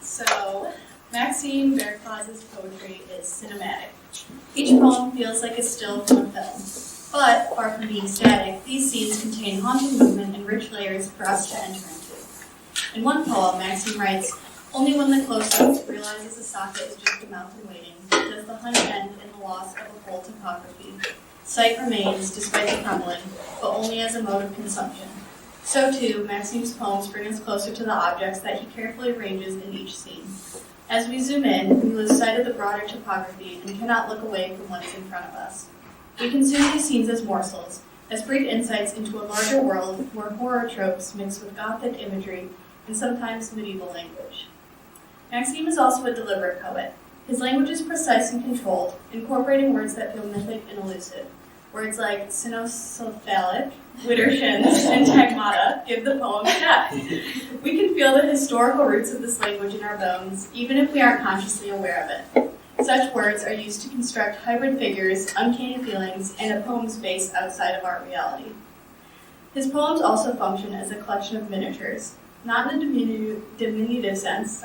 So, Maxime Berclaz's poetry is cinematic. Each poem feels like a still from a film. But, far from being static, these scenes contain haunting movement and rich layers for us to enter into. In one poem, Maxime writes, "Only when the close-up realizes a socket is just a mouth in waiting, does the hunt end in the loss of a whole topography. Sight remains, despite the crumbling, but only as a mode of consumption." So too, Maxime's poems bring us closer to the objects that he carefully arranges in each scene. As we zoom in, we lose sight of the broader topography and cannot look away from what is in front of us. We consume these scenes as morsels, as brief insights into a larger world where horror tropes mix with Gothic imagery and sometimes medieval language. Maxime is also a deliberate poet. His language is precise and controlled, incorporating words that feel mythic and elusive. Words like cynocephalic, widdershins, and tagmata give the poem depth. We can feel the historical roots of this language in our bones, even if we aren't consciously aware of it. Such words are used to construct hybrid figures, uncanny feelings, and a poem space outside of our reality. His poems also function as a collection of miniatures, not in a diminutive sense,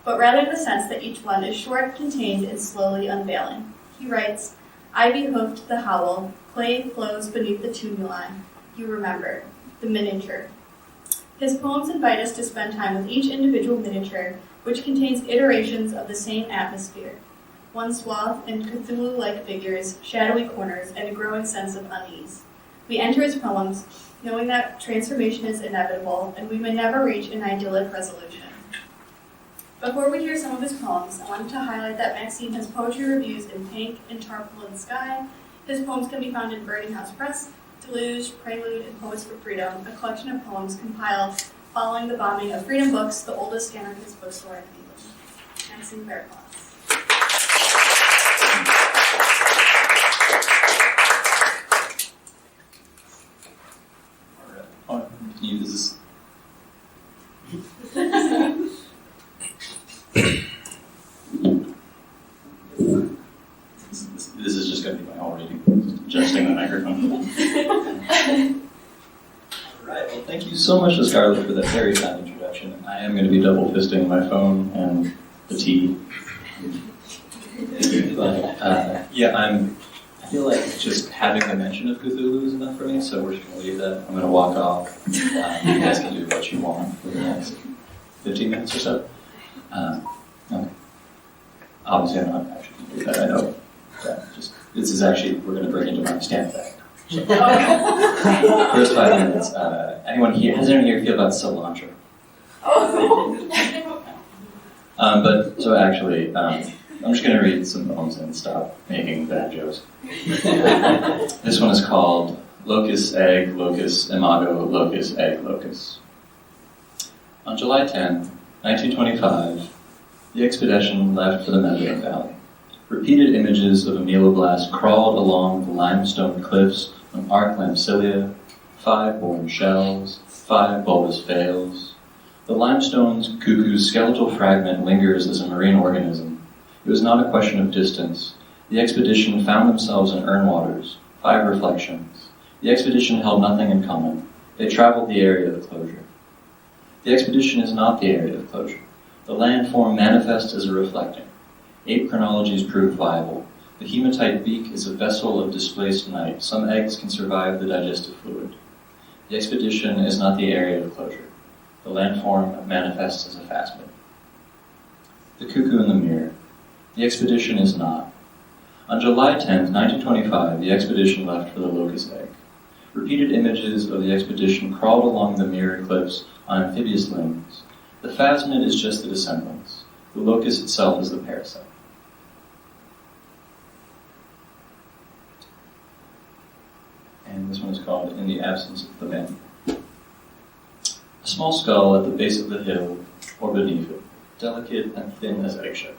but rather in the sense that each one is short, contained, and slowly unveiling. He writes, "Ivy hoofed the howl, clay flows beneath the tumuli. You remember, the miniature." His poems invite us to spend time with each individual miniature, which contains iterations of the same atmosphere. One swath and Cthulhu-like figures, shadowy corners, and a growing sense of unease. We enter his poems knowing that transformation is inevitable, and we may never reach an idyllic resolution. Before we hear some of his poems, I wanted to highlight that Maxime has poetry reviews in Pink and Tarpaulin Sky. His poems can be found in Birding House Press, Deluge, Prelude, and Poets for Freedom, a collection of poems compiled following the bombing of Freedom Books, the oldest anarchist bookstore in England. Maxime Berclaz. Can you use this? This is just going to be my whole reading, adjusting the microphone. All right, well, thank you so much to Scarlett for that very kind introduction. I am going to be double fisting my phone and the tea. But, I feel like just having the mention of Cthulhu is enough for me, so we're just going to leave that. I'm going to walk off. You guys can do what you want for the next 15 minutes or so. Okay. Obviously, I'm not actually going to do that. I know that. This is actually, we're going to break into my stand back. So, first 5 minutes. Has anyone here feel about cilantro? I'm just going to read some poems and stop making bad jokes. This one is called Locus Egg, Locus Imago, Locus Egg, Locus. On July 10, 1925, the expedition left for the Medway Valley. Repeated images of a meloblast crawled along the limestone cliffs on Arkland cilia, 5 born shells, 5 bulbous veils. The limestone's cuckoo's skeletal fragment lingers as a marine organism. It was not a question of distance. The expedition found themselves in Urn waters, 5 reflections. The expedition held nothing in common. They traveled the area of closure. The expedition is not the area of closure. The landform manifests as a reflecting. 8 chronologies prove viable. The hematite beak is a vessel of displaced night. Some eggs can survive the digestive fluid. The expedition is not the area of closure. The landform manifests as a phasmid. The cuckoo in the mirror. The expedition is not. On July 10, 1925, the expedition left for the locust egg. Repeated images of the expedition crawled along the mirror cliffs on amphibious limbs. The phasmid is just the dissemblance. The locust itself is the parasite. And this one is called In the Absence of the Man. A small skull at the base of the hill, or beneath it, delicate and thin as eggshells.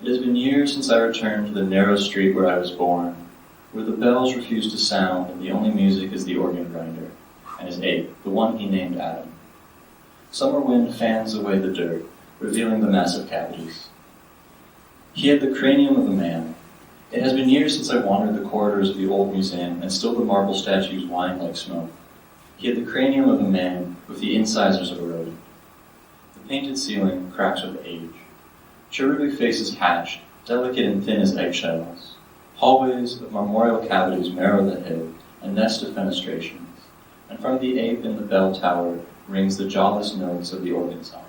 It has been years since I returned to the narrow street where I was born, where the bells refuse to sound and the only music is the organ grinder, and his ape, the one he named Adam. Summer wind fans away the dirt, revealing the massive cavities. He had the cranium of a man. It has been years since I wandered the corridors of the old museum, and still the marble statues whined like smoke. He had the cranium of a man with the incisors of a rodent. The painted ceiling cracks with age. Cherubic faces hatch, delicate and thin as eggshells. Hallways of marmoreal cavities marrow the head, a nest of fenestrations. And from the ape in the bell tower rings the jawless notes of the organ song.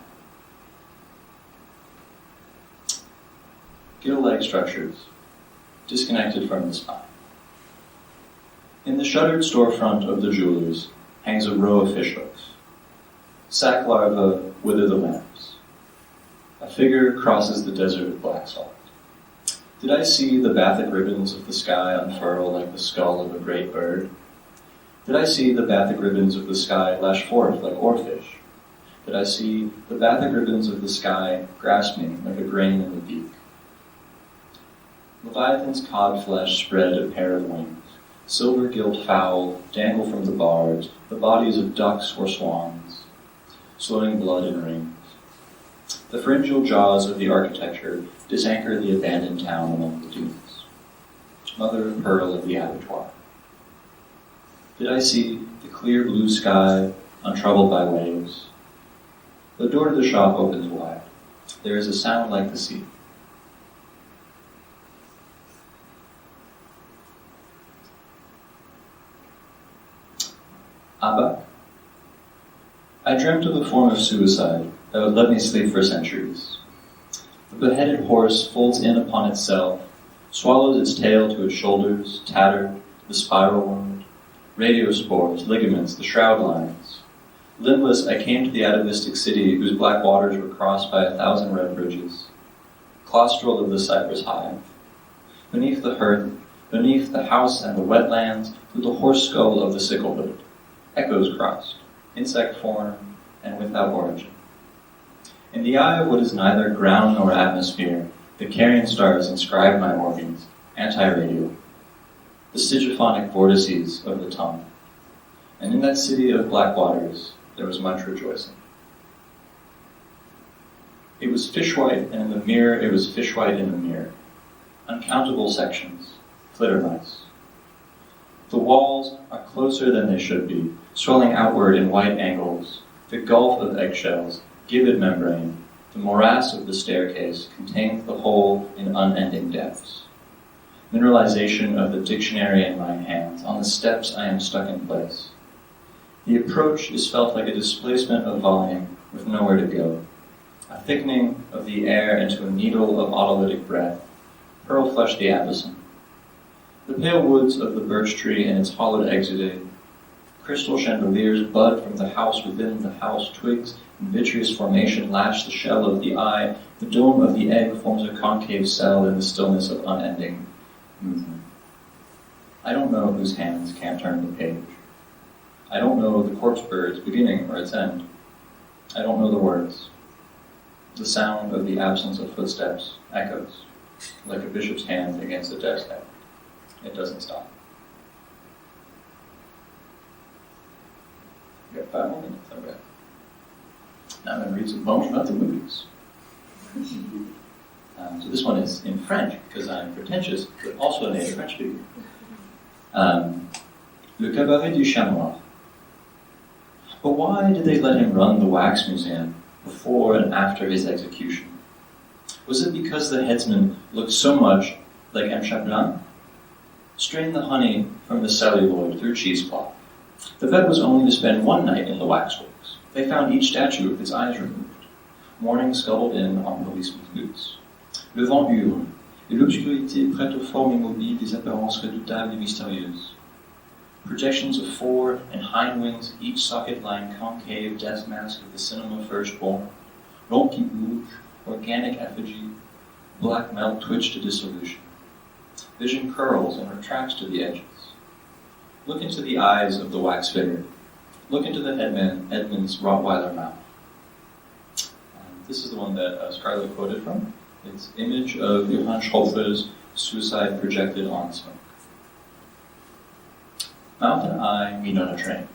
Gill-leg structures, disconnected from the spine. In the shuttered storefront of the jewelers hangs a row of fishhooks. Sack larvae wither the lamps. A figure crosses the desert of black salt. Did I see the bathic ribbons of the sky unfurl like the skull of a great bird? Did I see the bathic ribbons of the sky lash forth like oarfish? Did I see the bathic ribbons of the sky grasp me like a grain in the beak? Leviathan's cod flesh spread a pair of wings. Silver-gilt fowl dangle from the bars, the bodies of ducks or swans, slowing blood in rings. The pharyngeal jaws of the architecture disanchor the abandoned town among the dunes. Mother of pearl of the abattoir. Did I see the clear blue sky untroubled by waves? The door to the shop opens wide. There is a sound like the sea. Abba. I dreamt of a form of suicide that would let me sleep for centuries. The beheaded horse folds in upon itself, swallows its tail to its shoulders, tattered, the spiral wound, radiospores, ligaments, the shroud lines. Limbless, I came to the atavistic city whose black waters were crossed by 1,000 red bridges. Claustral of the cypress hive. Beneath the hearth, beneath the house and the wetlands, through the horse skull of the sicklewood. Echoes crossed, insect form, and without origin. In the eye of what is neither ground nor atmosphere, the carrion stars inscribe my organs, anti-radio, the sigiphonic vortices of the tongue. And in that city of black waters, there was much rejoicing. It was fish white, and in the mirror it was fish white in the mirror. Uncountable sections, flitter mice. The walls are closer than they should be, swelling outward in white angles. The gulf of eggshells, gibbet membrane, the morass of the staircase contains the whole in unending depths. Mineralization of the dictionary in my hands. On the steps I am stuck in place. The approach is felt like a displacement of volume with nowhere to go. A thickening of the air into a needle of autolytic breath. Pearl flesh the abyssin. The pale woods of the birch tree and its hollowed exudate. Crystal chandeliers bud from the house within the house. Twigs in vitreous formation lash the shell of the eye. The dome of the egg forms a concave cell in the stillness of unending movement. I don't know whose hands can't turn the page. I don't know the corpse bird's beginning or its end. I don't know the words. The sound of the absence of footsteps echoes, like a bishop's hand against a death's head. It doesn't stop. We got 5 more minutes, okay. Now I'm going to read some poems about the movies. So this one is in French, because I'm pretentious, but also a native French speaker. Le Cabaret du Chat Noir. But why did they let him run the wax museum before and after his execution? Was it because the headsman looked so much like M. Chaplin? Strain the honey from the celluloid through cheesecloth. The bet was only to spend 1 night in the waxworks. They found each statue with its eyes removed. Morning scuttled in on policemen's boots. Le vent hurle, et l'obscurité prête aux formes immobiles des apparences redoutables et mystérieuses. Projections of fore and hind wings, each socket-lying concave death mask of the cinema firstborn. Ronds qui bouge, organic effigy, black melt twitched to dissolution. Vision curls and retracts to the edges. Look into the eyes of the wax figure. Look into the Edmund's Rottweiler mouth. This is the one that Scarlett quoted from. It's image of Johann Schulfer's suicide projected on smoke. Mouth and eye meet on a train.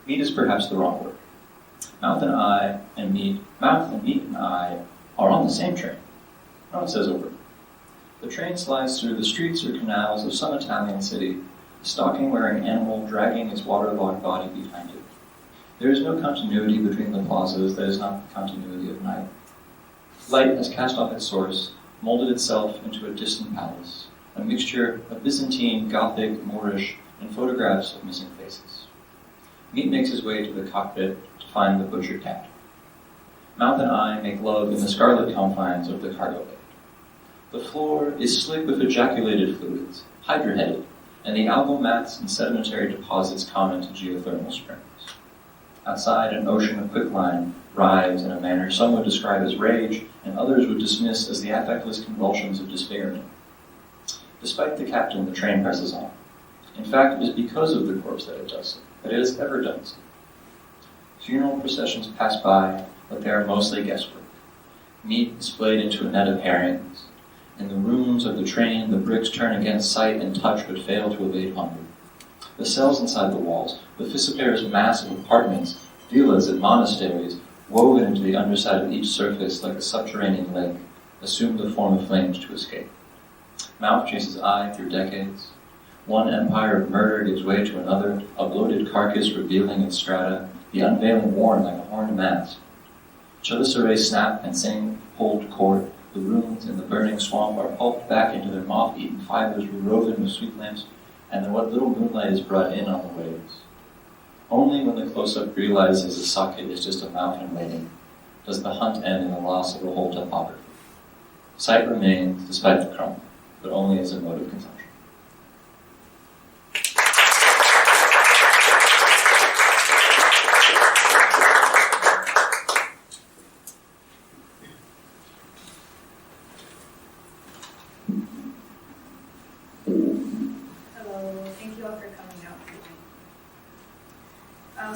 Meet is perhaps the wrong word. Mouth and meat and eye are on the same train. No, it says over. The train slides through the streets or canals of some Italian city, a stocking-wearing animal dragging its waterlogged body behind it. There is no continuity between the plazas that is not the continuity of night. Light has cast off its source, molded itself into a distant palace, a mixture of Byzantine, Gothic, Moorish, and photographs of missing faces. Meat makes his way to the cockpit to find the butchered cat. Mouth and eye make love in the scarlet confines of the cargo bay. The floor is slick with ejaculated fluids, hydra-headed, and the algal mats and sedimentary deposits common to geothermal springs. Outside, an ocean of quicklime writhes in a manner some would describe as rage, and others would dismiss as the affectless convulsions of disfigurement. Despite the captain, the train presses on. In fact, it is because of the corpse that it does so, that it has ever done so. Funeral processions pass by, but they are mostly guesswork. Meat is played into a net of herrings. In the rooms of the train, the bricks turn against sight and touch but fail to evade hunger. The cells inside the walls, the Fissipair's massive apartments, villas and monasteries, woven into the underside of each surface like a subterranean lake, assume the form of flames to escape. Mouth chases eye through decades. One empire of murder gives way to another, a bloated carcass revealing its strata, the unveiling worn like a horned mask. Chaliceres snap and sing pulled cord. The ruins in the burning swamp are pulped back into their moth-eaten fibers rewoven with sweet lamps, and then what little moonlight is brought in on the waves. Only when the close-up realizes the socket is just a mouth in waiting does the hunt end in the loss of the whole topography. Sight remains despite the crumble, but only as a mode of consumption.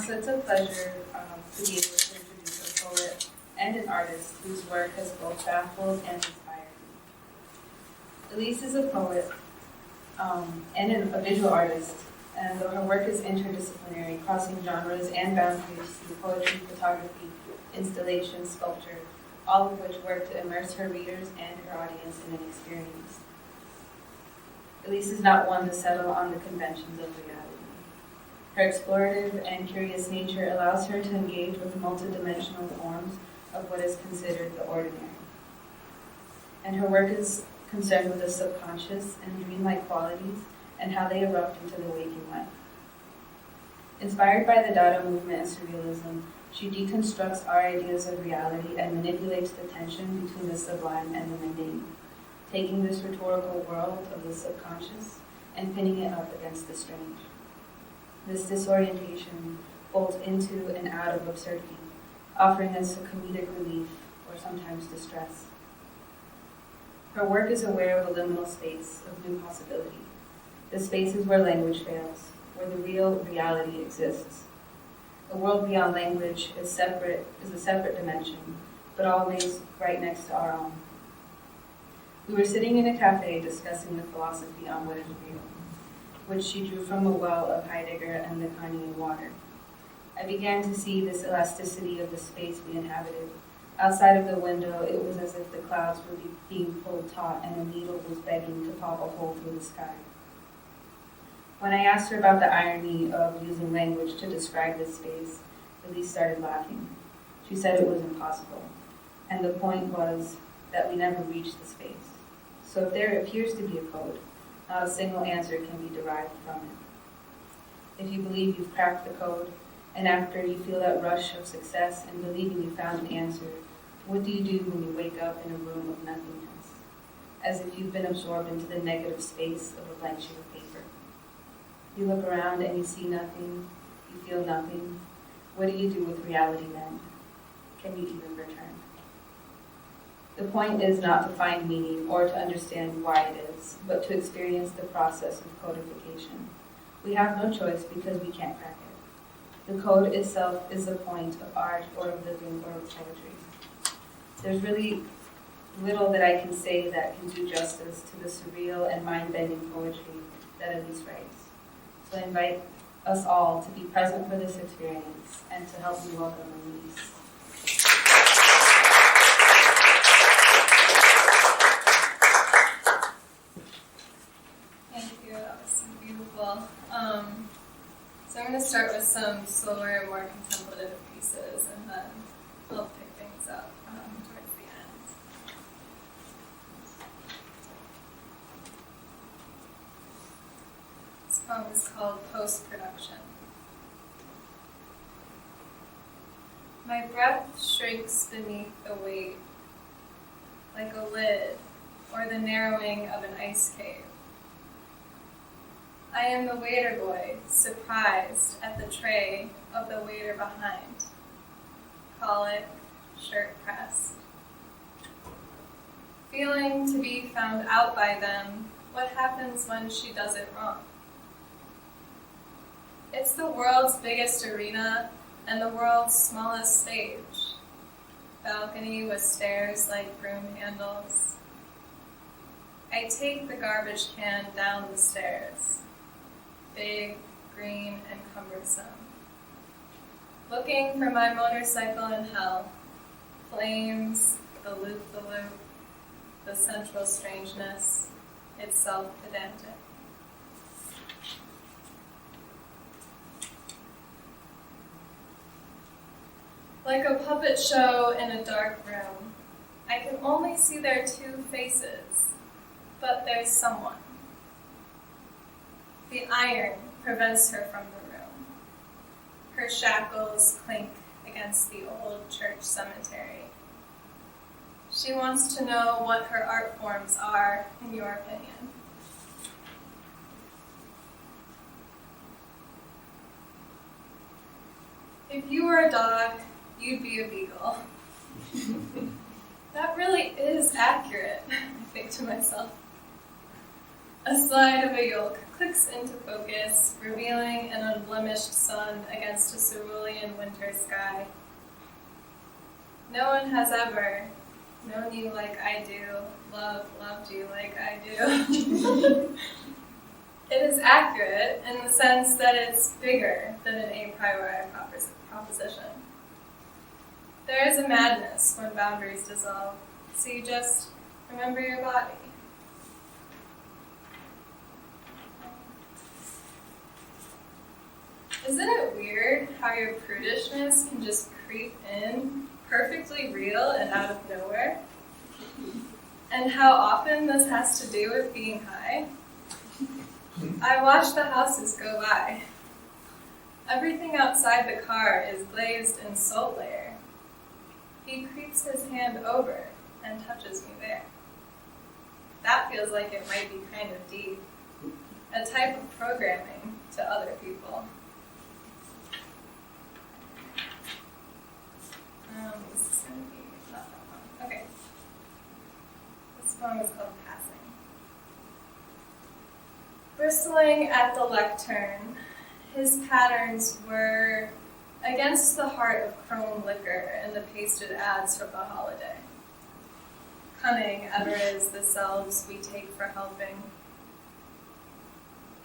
So it's a pleasure to be able to introduce a poet and an artist whose work has both baffled and inspired me. Elise is a poet and a visual artist, and though her work is interdisciplinary, crossing genres and boundaries through poetry, photography, installation, sculpture, all of which work to immerse her readers and her audience in an experience. Elise is not one to settle on the conventions of reality. Her explorative and curious nature allows her to engage with multidimensional forms of what is considered the ordinary. And her work is concerned with the subconscious and dreamlike qualities and how they erupt into the waking life. Inspired by the Dada movement and surrealism, she deconstructs our ideas of reality and manipulates the tension between the sublime and the mundane, taking this rhetorical world of the subconscious and pinning it up against the strange. This disorientation folds into and out of absurdity, offering us a comedic relief or sometimes distress. Her work is aware of a liminal space of new possibility, the spaces where language fails, where the real reality exists. A world beyond language is a separate dimension, but always right next to our own. We were sitting in a cafe discussing the philosophy on what is real, which she drew from a well of Heidegger and the Carnian water. I began to see this elasticity of the space we inhabited. Outside of the window, it was as if the clouds were being pulled taut and a needle was begging to pop a hole through the sky. When I asked her about the irony of using language to describe this space, Elise started laughing. She said it was impossible, and the point was that we never reached the space. So if there appears to be a code, not a single answer can be derived from it. If you believe you've cracked the code, and after you feel that rush of success and believing you found an answer, what do you do when you wake up in a room of nothingness? As if you've been absorbed into the negative space of a blank sheet of paper. You look around and you see nothing, you feel nothing. What do you do with reality then? Can you even return? The point is not to find meaning or to understand why it is, but to experience the process of codification. We have no choice because we can't crack it. The code itself is the point of art or of living or of poetry. There's really little that I can say that can do justice to the surreal and mind-bending poetry that Elise writes. So I invite us all to be present for this experience and to help me welcome Elise. Thank you, that was so beautiful. So I'm going to start with some slower, more contemplative poem is called Post-Production. My breath shrinks beneath the weight, like a lid or the narrowing of an ice cave. I am the waiter boy, surprised at the tray of the waiter behind. Colic, shirt pressed. Feeling to be found out by them, what happens when she does it wrong? It's the world's biggest arena and the world's smallest stage. Balcony with stairs like broom handles. I take the garbage can down the stairs. Big, green, and cumbersome. Looking for my motorcycle in hell. Flames, the loop-the-loop, the central strangeness, itself pedantic. Like a puppet show in a dark room, I can only see their two faces, but there's someone. The iron prevents her from the room. Her shackles clink against the old church cemetery. She wants to know what her art forms are, in your opinion. If you were a dog, you'd be a beagle. That really is accurate, I think to myself. A slide of a yolk clicks into focus, revealing an unblemished sun against a cerulean winter sky. No one has ever known you like I do, loved you like I do. It is accurate in the sense that it's bigger than an a priori proposition. There is a madness when boundaries dissolve, so you just remember your body. Isn't it weird how your prudishness can just creep in, perfectly real and out of nowhere? And how often this has to do with being high? I watch the houses go by. Everything outside the car is glazed in salt layer. He creeps his hand over and touches me there. That feels like it might be kind of deep. A type of programming to other people. This is going to be not that long. Okay. This poem is called Passing. Bristling at the lectern, his patterns were against the heart of chrome liquor and the pasted ads for the holiday. Cunning ever is the selves we take for helping.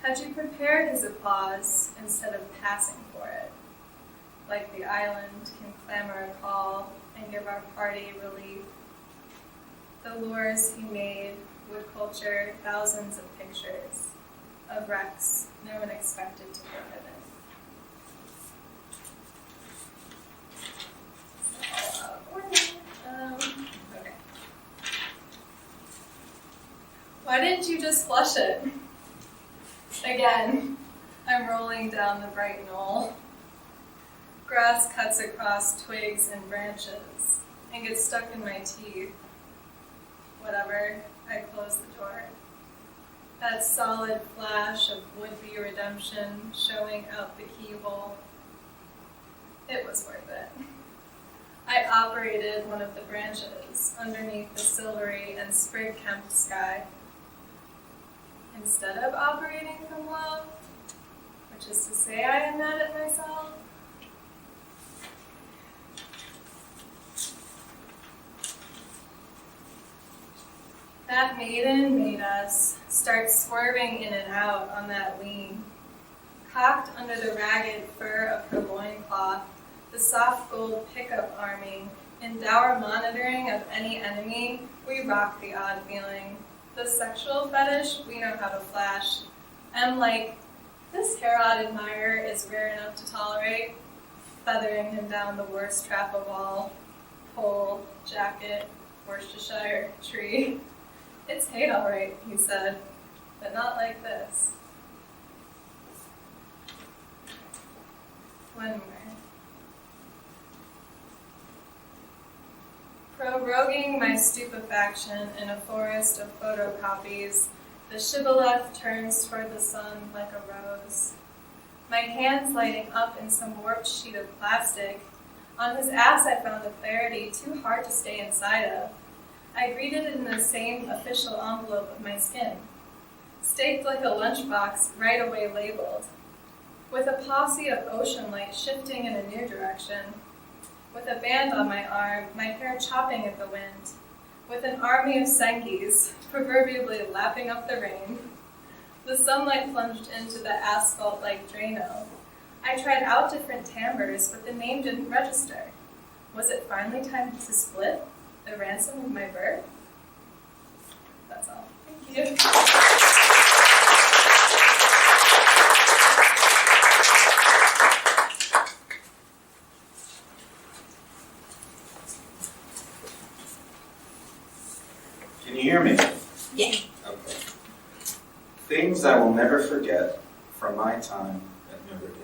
Had you prepared his applause instead of passing for it? Like the island can clamor a call and give our party relief. The lures he made would culture thousands of pictures of wrecks no one expected to prohibit. It's all out of order. Okay. Why didn't you just flush it? Again, I'm rolling down the bright knoll. Grass cuts across twigs and branches and gets stuck in my teeth. Whatever, I close the door. That solid flash of would-be redemption showing out the keyhole. It was worth it. I operated one of the branches underneath the silvery and sprig-kempt sky. Instead of operating from love, which is to say I am mad at myself, that maiden made us start swerving in and out on that lean. Cocked under the ragged fur of her loincloth, the soft gold pickup arming, in dour monitoring of any enemy, we rock the odd feeling. The sexual fetish, we know how to flash. And like, this hair-odd admirer is rare enough to tolerate, feathering him down the worst trap of all. Pole, jacket, Worcestershire tree. It's hate all right, he said, but not like this. Swimmer. Proroguing my stupefaction in a forest of photocopies, the shibboleth turns toward the sun like a rose. My hands lighting up in some warped sheet of plastic. On his ass I found a clarity too hard to stay inside of. I greeted it in the same official envelope of my skin. Staked like a lunchbox, right away labeled. With a posse of ocean light shifting in a new direction. With a band on my arm, my hair chopping at the wind. With an army of Senkis, proverbially lapping up the rain. The sunlight plunged into the asphalt like Drano. I tried out different timbres, but the name didn't register. Was it finally time to split? The ransom of my birth? That's all. Thank you. Can you hear me? Yeah. Okay. Things I will never forget from my time at Notre Dame.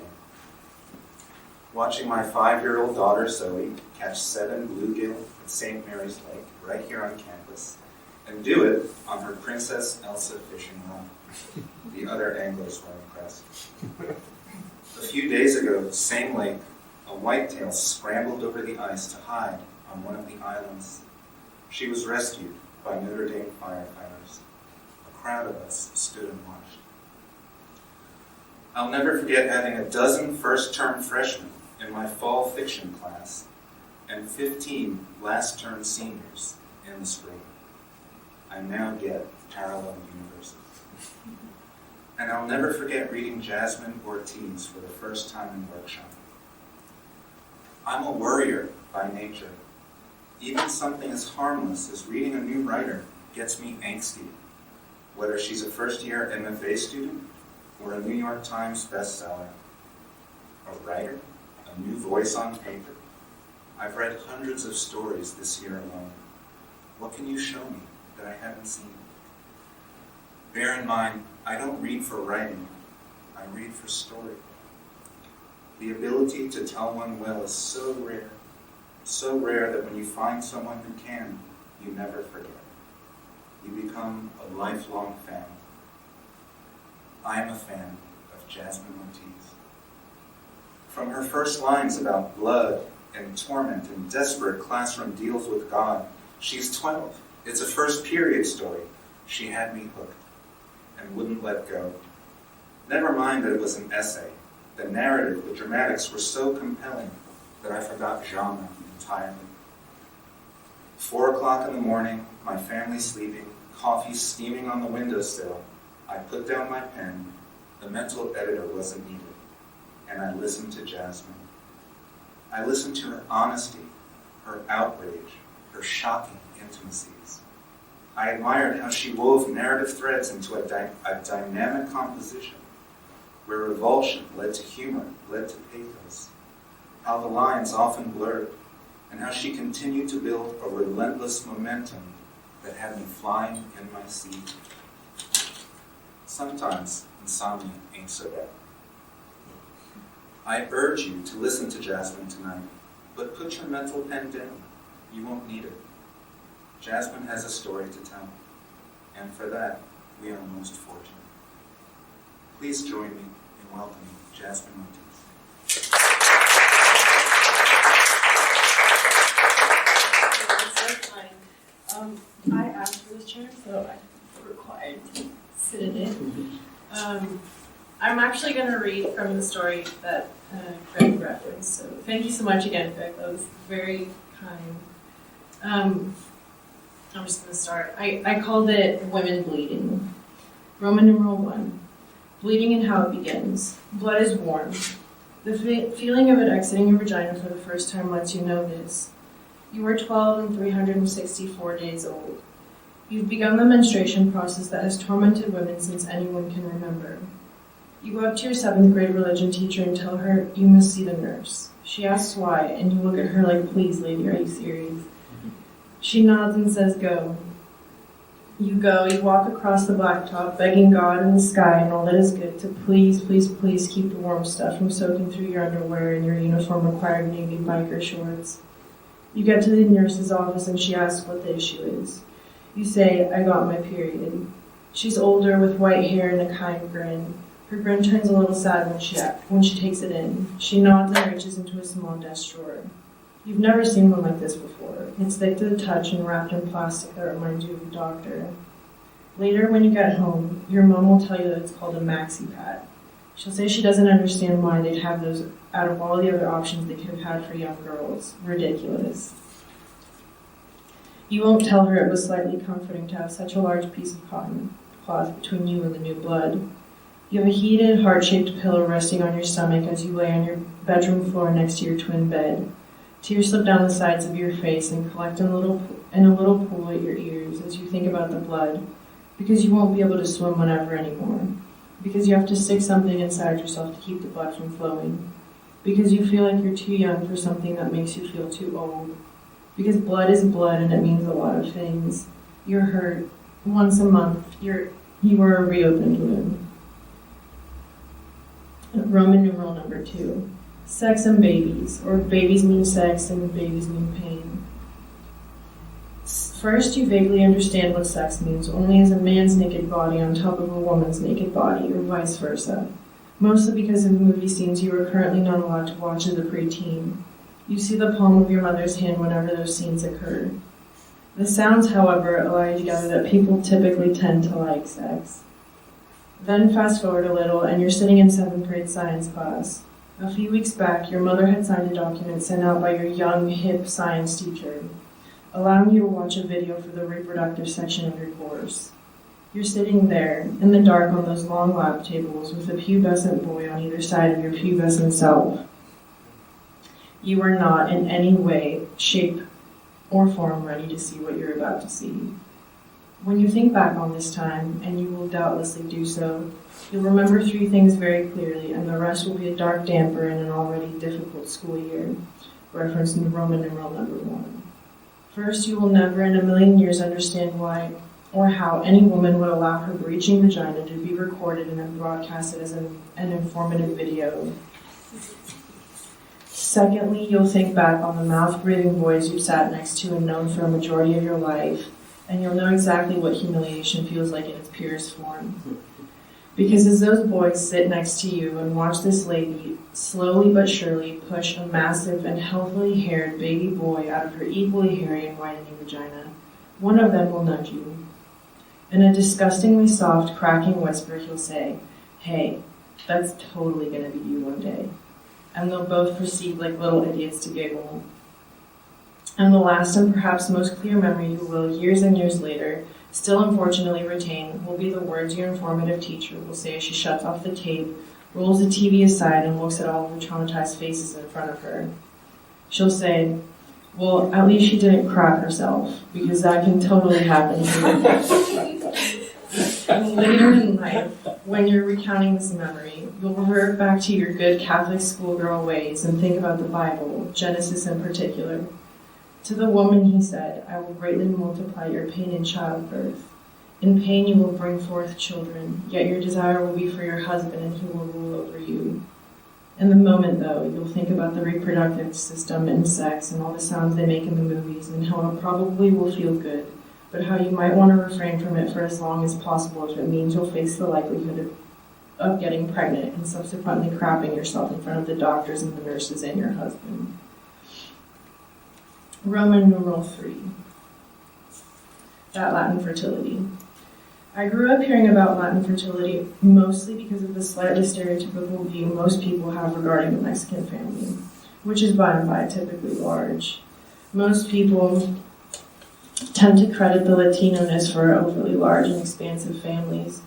Watching my 5-year-old daughter Zoe catch 7 bluegill at St. Mary's Lake right here on campus, and do it on her Princess Elsa fishing rod. The other anglers were impressed. A few days ago, same lake, a whitetail scrambled over the ice to hide on one of the islands. She was rescued by Notre Dame firefighters. A crowd of us stood and watched. I'll never forget having a dozen first-term freshmen in my fall fiction class and 15 last-term seniors in the spring. I now get parallel universes. And I'll never forget reading Jasmine Ortiz for the first time in workshop. I'm a worrier by nature. Even something as harmless as reading a new writer gets me angsty, whether she's a first-year MFA student or a New York Times bestseller. A writer, a new voice on paper. I've read hundreds of stories this year alone. What can you show me that I haven't seen? Bear in mind, I don't read for writing. I read for story. The ability to tell one well is so rare that when you find someone who can, you never forget. You become a lifelong fan. I am a fan of Jasmine Ortiz. From her first lines about blood and torment and desperate classroom deals with God, she's 12. It's a first period story. She had me hooked and wouldn't let go. Never mind that it was an essay. The narrative, the dramatics were so compelling that I forgot genre entirely. 4 o'clock in the morning, my family sleeping, coffee steaming on the windowsill. I put down my pen. The mental editor wasn't needed, and I listened to Jasmine. I listened to her honesty, her outrage, her shocking intimacies. I admired how she wove narrative threads into a dynamic composition, where revulsion led to humor, led to pathos, how the lines often blurred, and how she continued to build a relentless momentum that had me flying in my seat. Sometimes insomnia ain't so bad. I urge you to listen to Jasmine tonight, but put your mental pen down. You won't need it. Jasmine has a story to tell, and for that, we are most fortunate. Please join me in welcoming Jasmine Ortiz. I asked for this chair, so I'm required to sit in it. I'm actually going to read from the story that Greg referenced, so thank you so much again, Greg. That was very kind. I'm just going to start. I called it Women Bleeding. Roman numeral 1. Bleeding and how it begins. Blood is warm. The feeling of it exiting your vagina for the first time lets you know this. You are 12 and 364 days old. You've begun the menstruation process that has tormented women since anyone can remember. You go up to your 7th grade religion teacher and tell her you must see the nurse. She asks why, and you look at her like, please, lady, are you serious? She nods and says, go. You walk across the blacktop, begging God and the sky and all that is good to please, please, please keep the warm stuff from soaking through your underwear and your uniform-required navy biker shorts. You get to the nurse's office and she asks what the issue is. You say, I got my period. She's older with white hair and a kind grin. Her grin turns a little sad when she takes it in. She nods and reaches into a small desk drawer. You've never seen one like this before. It's thick to the touch and wrapped in plastic that reminds you of a doctor. Later, when you get home, your mom will tell you that it's called a maxi pad. She'll say she doesn't understand why they'd have those out of all the other options they could have had for young girls. Ridiculous. You won't tell her it was slightly comforting to have such a large piece of cotton cloth between you and the new blood. You have a heated, heart-shaped pillow resting on your stomach as you lay on your bedroom floor next to your twin bed. Tears slip down the sides of your face and collect in a little pool at your ears as you think about the blood, because you won't be able to swim whenever anymore, because you have to stick something inside yourself to keep the blood from flowing, because you feel like you're too young for something that makes you feel too old, because blood is blood and it means a lot of things. You're hurt. Once a month, you are a reopened wound. Roman numeral number 2. Sex and babies, or babies mean sex and babies mean pain. First, you vaguely understand what sex means only as a man's naked body on top of a woman's naked body, or vice versa. Mostly because of movie scenes you are currently not allowed to watch as a preteen. You see the palm of your mother's hand whenever those scenes occur. The sounds, however, allow you to gather that people typically tend to like sex. Then fast forward a little, and you're sitting in 7th grade science class. A few weeks back, your mother had signed a document sent out by your young, hip science teacher, allowing you to watch a video for the reproductive section of your course. You're sitting there, in the dark on those long lab tables, with a pubescent boy on either side of your pubescent self. You are not in any way, shape, or form ready to see what you're about to see. When you think back on this time, and you will doubtlessly do so, you'll remember 3 things very clearly, and the rest will be a dark damper in an already difficult school year, referenced in Roman numeral number 1. First, you will never in a million years understand why or how any woman would allow her breaching vagina to be recorded and then broadcasted as an informative video. Secondly, you'll think back on the mouth-breathing boys you've sat next to and known for a majority of your life, and you'll know exactly what humiliation feels like in its purest form. Because as those boys sit next to you and watch this lady slowly but surely push a massive and healthily haired baby boy out of her equally hairy and whitening vagina, one of them will nudge you. In a disgustingly soft, cracking whisper, he'll say, "Hey, that's totally gonna be you one day." And they'll both proceed like little idiots to giggle. And the last and perhaps most clear memory you will, years and years later, still unfortunately retain, will be the words your informative teacher will say as she shuts off the tape, rolls the TV aside, and looks at all of the traumatized faces in front of her. She'll say, "Well, at least she didn't crap herself, because that can totally happen to you." And later in life, when you're recounting this memory, you'll revert back to your good Catholic schoolgirl ways and think about the Bible, Genesis in particular. To the woman he said, "I will greatly multiply your pain in childbirth. In pain you will bring forth children, yet your desire will be for your husband and he will rule over you." In the moment, though, you'll think about the reproductive system and sex and all the sounds they make in the movies and how it probably will feel good, but how you might want to refrain from it for as long as possible if it means you'll face the likelihood of getting pregnant and subsequently crapping yourself in front of the doctors and the nurses and your husband. Roman numeral 3. That Latin fertility. I grew up hearing about Latin fertility mostly because of the slightly stereotypical view most people have regarding the Mexican family, which is by and by typically large. Most people tend to credit the Latino-ness for overly large and expansive families.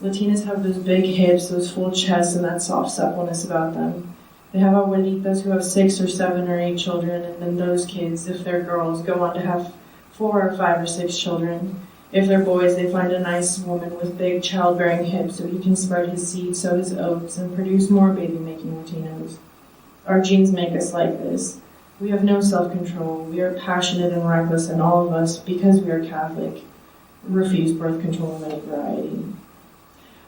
Latinas have those big hips, those full chests, and that soft suppleness about them. They have abuelitas who have 6 or 7 or 8 children, and then those kids, if they're girls, go on to have 4 or 5 or 6 children. If they're boys, they find a nice woman with big childbearing hips so he can spread his seed, sow his oats, and produce more baby-making Latinos. Our genes make us like this. We have no self-control. We are passionate and reckless, and all of us, because we are Catholic, refuse birth control of any variety.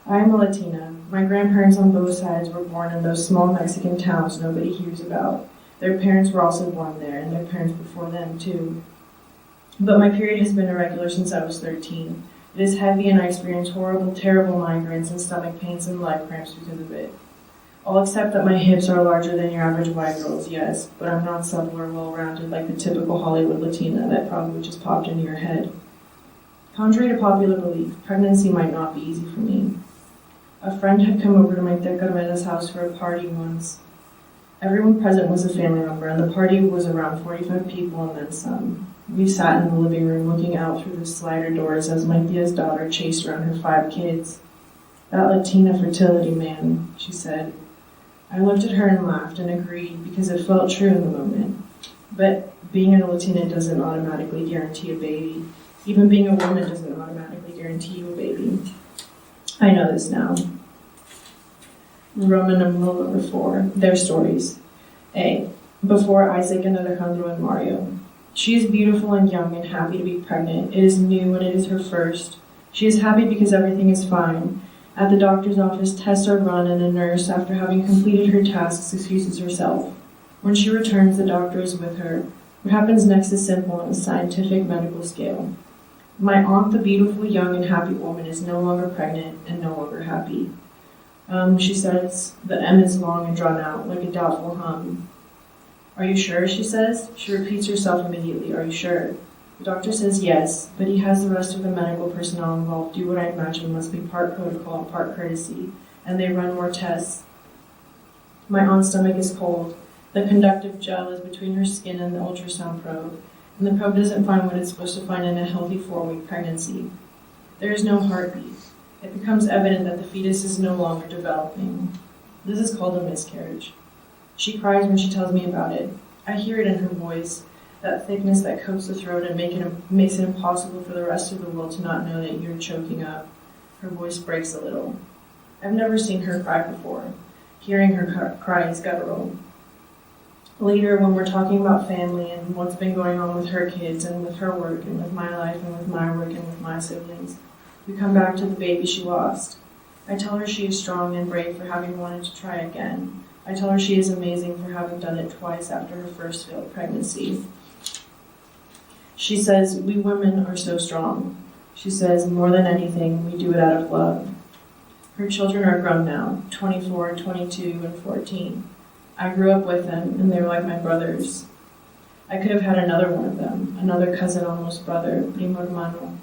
I am a Latina. My grandparents on both sides were born in those small Mexican towns nobody hears about. Their parents were also born there, and their parents before them, too. But my period has been irregular since I was 13. It is heavy, and I experience horrible, terrible migraines and stomach pains and leg cramps because of it. I'll accept that my hips are larger than your average white girl's, yes, but I'm not supple or well-rounded like the typical Hollywood Latina that probably just popped into your head. Contrary to popular belief, pregnancy might not be easy for me. A friend had come over to my tia Carmela's house for a party once. Everyone present was a family member, and the party was around 45 people and then some. We sat in the living room looking out through the slider doors as my tia's daughter chased around her 5 kids. "That Latina fertility man," she said. I looked at her and laughed and agreed because it felt true in the moment. But being a Latina doesn't automatically guarantee a baby. Even being a woman doesn't automatically guarantee you a baby. I know this now. Roman numeral number 4, their stories. A. Before Isaac and Alejandro and Mario. She is beautiful and young and happy to be pregnant. It is new and it is her first. She is happy because everything is fine. At the doctor's office, tests are run and a nurse, after having completed her tasks, excuses herself. When she returns, the doctor is with her. What happens next is simple on a scientific medical scale. My aunt, the beautiful, young, and happy woman, is no longer pregnant and no longer happy. She says, the M is long and drawn out, like a doubtful hum. "Are you sure?" she says. She repeats herself immediately. "Are you sure?" The doctor says yes, but he has the rest of the medical personnel involved do what I imagine must be part protocol and part courtesy, and they run more tests. My aunt's stomach is cold. The conductive gel is between her skin and the ultrasound probe, and the probe doesn't find what it's supposed to find in a healthy 4-week pregnancy. There is no heartbeat. It becomes evident that the fetus is no longer developing. This is called a miscarriage. She cries when she tells me about it. I hear it in her voice, that thickness that coats the throat and makes it impossible for the rest of the world to not know that you're choking up. Her voice breaks a little. I've never seen her cry before. Hearing her cry is guttural. Later, when we're talking about family and what's been going on with her kids and with her work and with my life and with my work and with my siblings, we come back to the baby she lost. I tell her she is strong and brave for having wanted to try again. I tell her she is amazing for having done it twice after her first failed pregnancy. She says, "We women are so strong." She says, "More than anything, we do it out of love." Her children are grown now, 24, 22, and 14. I grew up with them, and they're like my brothers. I could have had another one of them, another cousin, almost brother, primo hermano.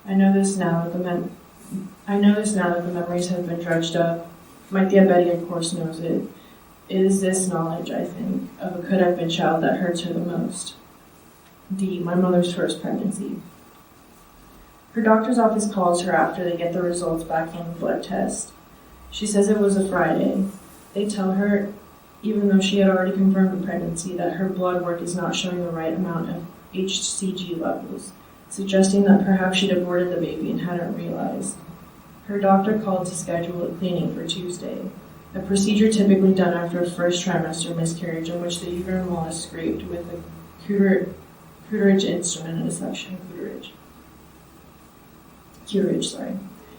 I know this now that the memories have been dredged up. My tia Betty, of course, knows it. It is this knowledge, I think, of a could-have-been child that hurts her the most. D. My mother's first pregnancy. Her doctor's office calls her after they get the results back from the blood test. She says it was a Friday. They tell her, even though she had already confirmed the pregnancy, that her blood work is not showing the right amount of HCG levels, suggesting that perhaps she'd aborted the baby and hadn't realized. Her doctor called to schedule a cleaning for Tuesday, a procedure typically done after a first trimester miscarriage in which the uterine wall is scraped with a curettage instrument and a suction curettage.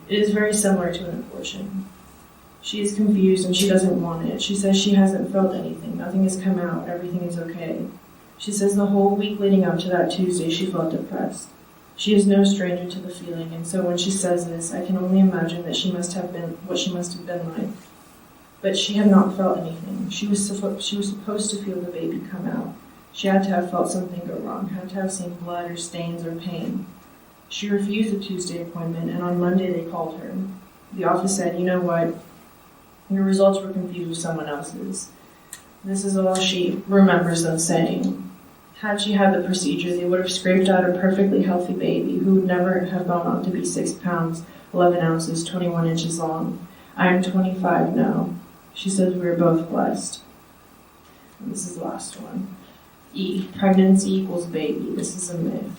It is very similar to an abortion. She is confused and she doesn't want it. She says she hasn't felt anything. Nothing has come out. Everything is okay. She says the whole week leading up to that Tuesday she felt depressed. She is no stranger to the feeling, and so when she says this, I can only imagine that she must have been like. But she had not felt anything. She was supposed to feel the baby come out. She had to have felt something go wrong, had to have seen blood or stains or pain. She refused the Tuesday appointment, and on Monday they called her. The office said, "You know what? Your results were confused with someone else's." This is all she remembers them saying. Had she had the procedure, they would have scraped out a perfectly healthy baby who would never have gone on to be 6 pounds, 11 ounces, 21 inches long. I am 25 now. She says we are both blessed. And this is the last one. E. Pregnancy equals baby. This is a myth.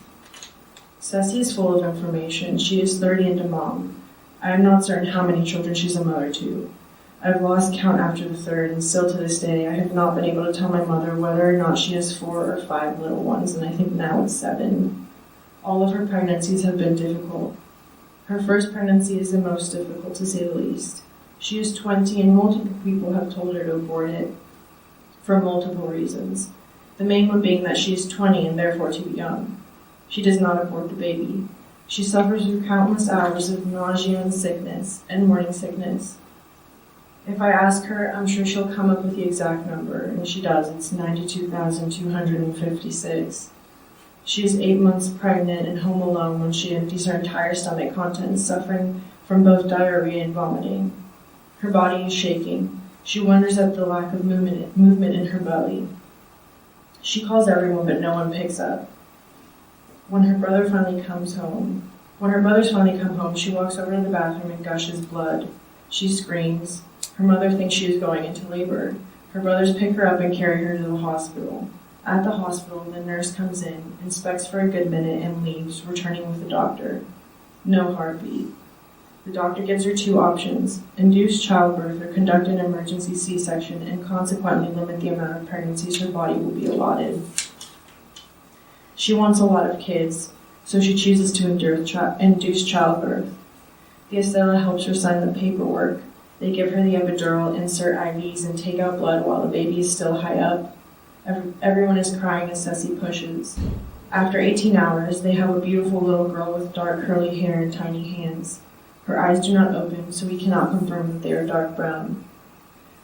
Ceci is full of information. She is 30 and a mom. I am not certain how many children she's a mother to. I've lost count after the third, and still to this day I have not been able to tell my mother whether or not she has 4 or 5 little ones, and I think now it's 7. All of her pregnancies have been difficult. Her first pregnancy is the most difficult, to say the least. She is 20 and multiple people have told her to abort it for multiple reasons. The main one being that she is 20 and therefore too young. She does not abort the baby. She suffers through countless hours of nausea and sickness and morning sickness. If I ask her, I'm sure she'll come up with the exact number, and she does. It's 92,256. She is 8 months pregnant and home alone when she empties her entire stomach contents, suffering from both diarrhea and vomiting. Her body is shaking. She wonders at the lack of movement in her belly. She calls everyone, but no one picks up. When her brothers finally come home, she walks over to the bathroom and gushes blood. She screams. Her mother thinks she is going into labor. Her brothers pick her up and carry her to the hospital. At the hospital, the nurse comes in, inspects for a good minute, and leaves, returning with the doctor. No heartbeat. The doctor gives her two options: induce childbirth or conduct an emergency C-section and consequently limit the amount of pregnancies her body will be allotted. She wants a lot of kids, so she chooses to induce childbirth. The Estella helps her sign the paperwork. They give her the epidural, insert IVs, and take out blood while the baby is still high up. Everyone is crying as Ceci pushes. After 18 hours, they have a beautiful little girl with dark curly hair and tiny hands. Her eyes do not open, so we cannot confirm that they are dark brown.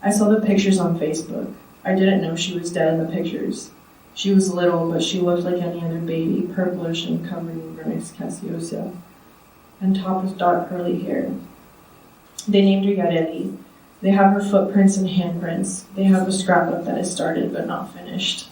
I saw the pictures on Facebook. I didn't know she was dead in the pictures. She was little, but she looked like any other baby, purplish and covered in vernix caseosa, and topped with dark curly hair. They named her Yareli. They have her footprints and handprints. They have a scrapbook that is started but not finished.